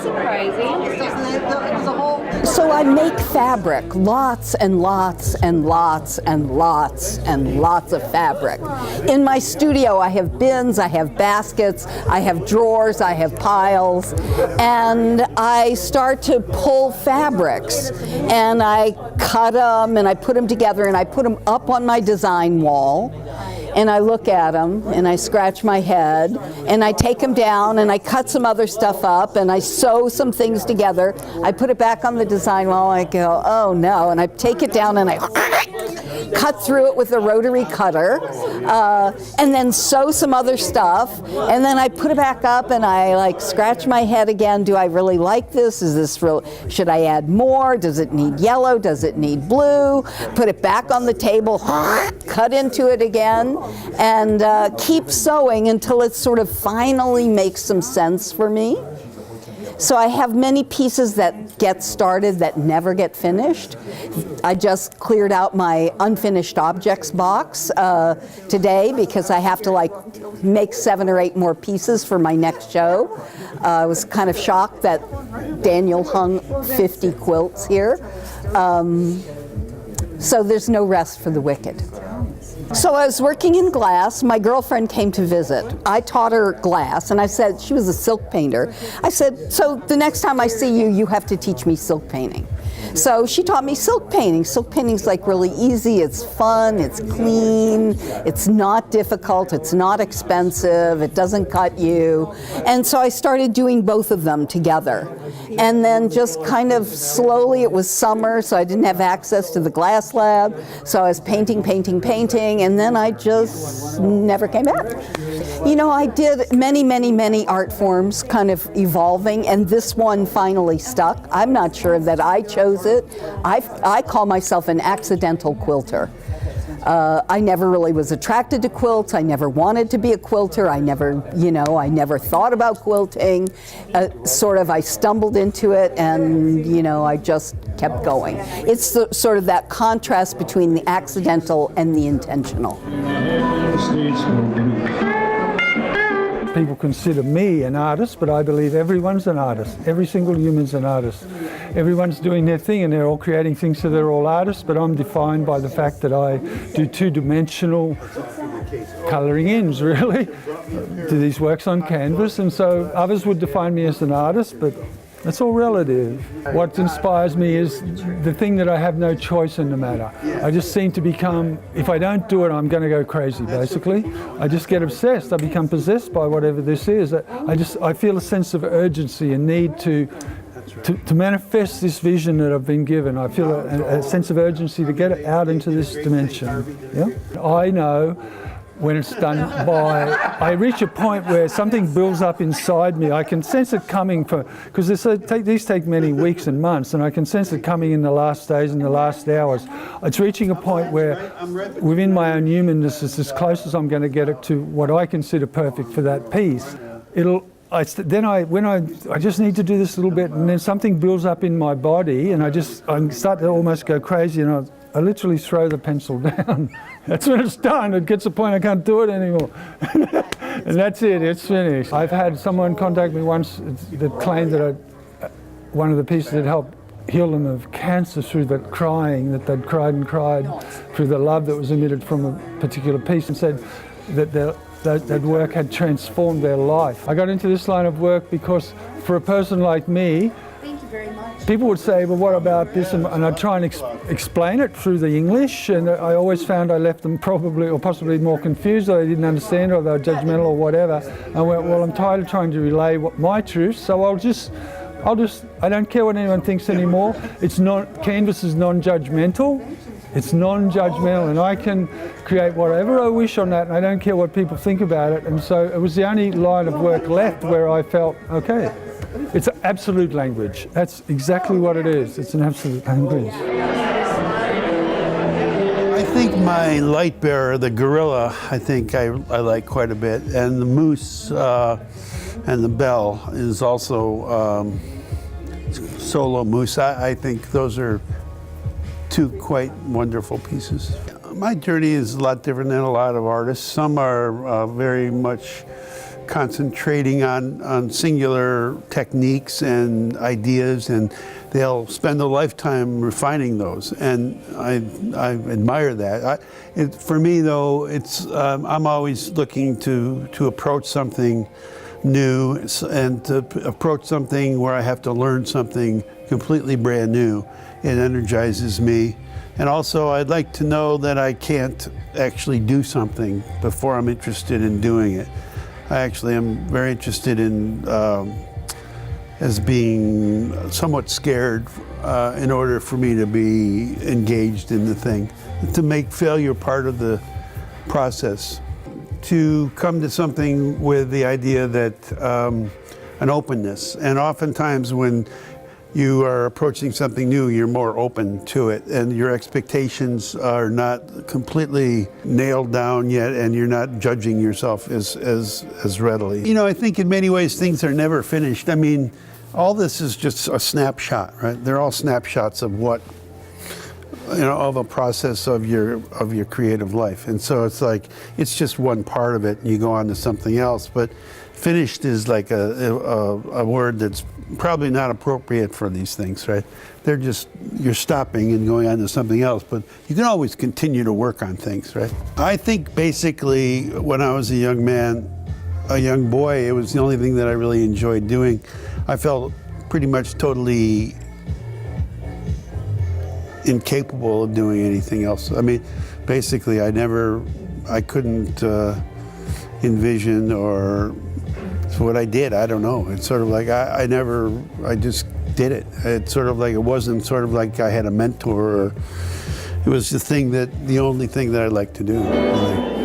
surprising. So I make fabric, lots and lots and lots and lots and lots of fabric. In my studio I have bins, I have baskets, I have drawers, I have piles, and I start to pull fabrics and I cut them and I put them together and I put them up on my design wall. And I look at them and I scratch my head and I take them down and I cut some other stuff up and I sew some things together. I put it back on the design wall and I go, oh no, and I take it down and I cut through it with a rotary cutter and then sew some other stuff, and then I put it back up and I like scratch my head again. Do I really like this? Is this real? Should I add more? Does it need yellow? Does it need blue? Put it back on the table, cut into it again, and keep sewing until it sort of finally makes some sense for me. So I have many pieces that get started that never get finished. I just cleared out my unfinished objects box today because I have to like make 7 or 8 more pieces for my next show. I was kind of shocked that Daniel hung 50 quilts here. So there's no rest for the wicked. So I was working in glass. My girlfriend came to visit. I taught her glass, and I said, she was a silk painter. I said, so the next time I see you, you have to teach me silk painting. So she taught me silk painting. Silk painting's like really easy, it's fun, it's clean, it's not difficult, it's not expensive, it doesn't cut you. And so I started doing both of them together. And then just kind of slowly, it was summer, so I didn't have access to the glass lab, so I was painting, and then I just never came back. You know, I did many art forms kind of evolving, and this one finally stuck. I'm not sure that I chose it. I call myself an accidental quilter. I never really was attracted to quilts. I never wanted to be a quilter. I never thought about quilting. I stumbled into it, and I just kept going. It's sort of that contrast between the accidental and the intentional. People consider me an artist, but I believe everyone's an artist. Every single human's an artist. Everyone's doing their thing and they're all creating things, so they're all artists, but I'm defined by the fact that I do 2-dimensional colouring ins, really, do these works on canvas, and so others would define me as an artist, but it's all relative. What inspires me is the thing that I have no choice in the matter. I just seem to become, if I don't do it, I'm going to go crazy, basically. I just get obsessed. I become possessed by whatever this is. I feel a sense of urgency and need to manifest this vision that I've been given. I feel a sense of urgency to get it out into this dimension. Yeah? I know when it's done I reach a point where something builds up inside me. I can sense it coming because these take many weeks and months, and I can sense it coming in the last days and the last hours. It's reaching a point where within my own humanness is as close as I'm going to get it to what I consider perfect for that piece. I just need to do this a little bit, and then something builds up in my body, and I start to almost go crazy, and I literally throw the pencil down. That's when it's done. It gets to the point I can't do it anymore. And that's it, it's finished. I've had someone contact me once that claimed that one of the pieces had helped heal them of cancer through that crying, that they'd cried and cried through the love that was emitted from a particular piece, and said that that work had transformed their life. I got into this line of work because for a person like me, people would say, well, what about this? And I'd try and explain it through the English, and I always found I left them probably or possibly more confused, or they didn't understand, or they were judgmental or whatever. I went, well, I'm tired of trying to relay my truth, so I don't care what anyone thinks anymore. Canvas is non-judgmental. It's non-judgmental, and I can create whatever I wish on that, and I don't care what people think about it. And so it was the only line of work left where I felt, okay, it's an absolute language. That's exactly what it is. It's an absolute language. I think my light bearer, the gorilla, I like quite a bit, and the moose and the bell is also solo moose. I think those are 2 quite wonderful pieces. My journey is a lot different than a lot of artists. Some are very much concentrating on singular techniques and ideas, and they'll spend a lifetime refining those, and I admire that. For me, though, I'm always looking to approach something new and to approach something where I have to learn something completely brand new. It energizes me. And also, I'd like to know that I can't actually do something before I'm interested in doing it. I actually am very interested in as being somewhat scared in order for me to be engaged in the thing, to make failure part of the process, to come to something with the idea that an openness. And oftentimes when you are approaching something new, you're more open to it, and your expectations are not completely nailed down yet, and you're not judging yourself as readily. You know, I think in many ways things are never finished. I mean, all this is just a snapshot, right? They're all snapshots of what, you know, of a process of your creative life. And so it's like, it's just one part of it, and you go on to something else. But finished is like a word that's probably not appropriate for these things, right? They're just, you're stopping and going on to something else, but you can always continue to work on things, right? I think basically when I was a young man, a young boy, it was the only thing that I really enjoyed doing. I felt pretty much totally incapable of doing anything else. I mean, basically I couldn't envision or what I did, I don't know. It's sort of like I just did it. It's sort of like, it wasn't sort of like I had a mentor, or it was the only thing that I liked to do, really.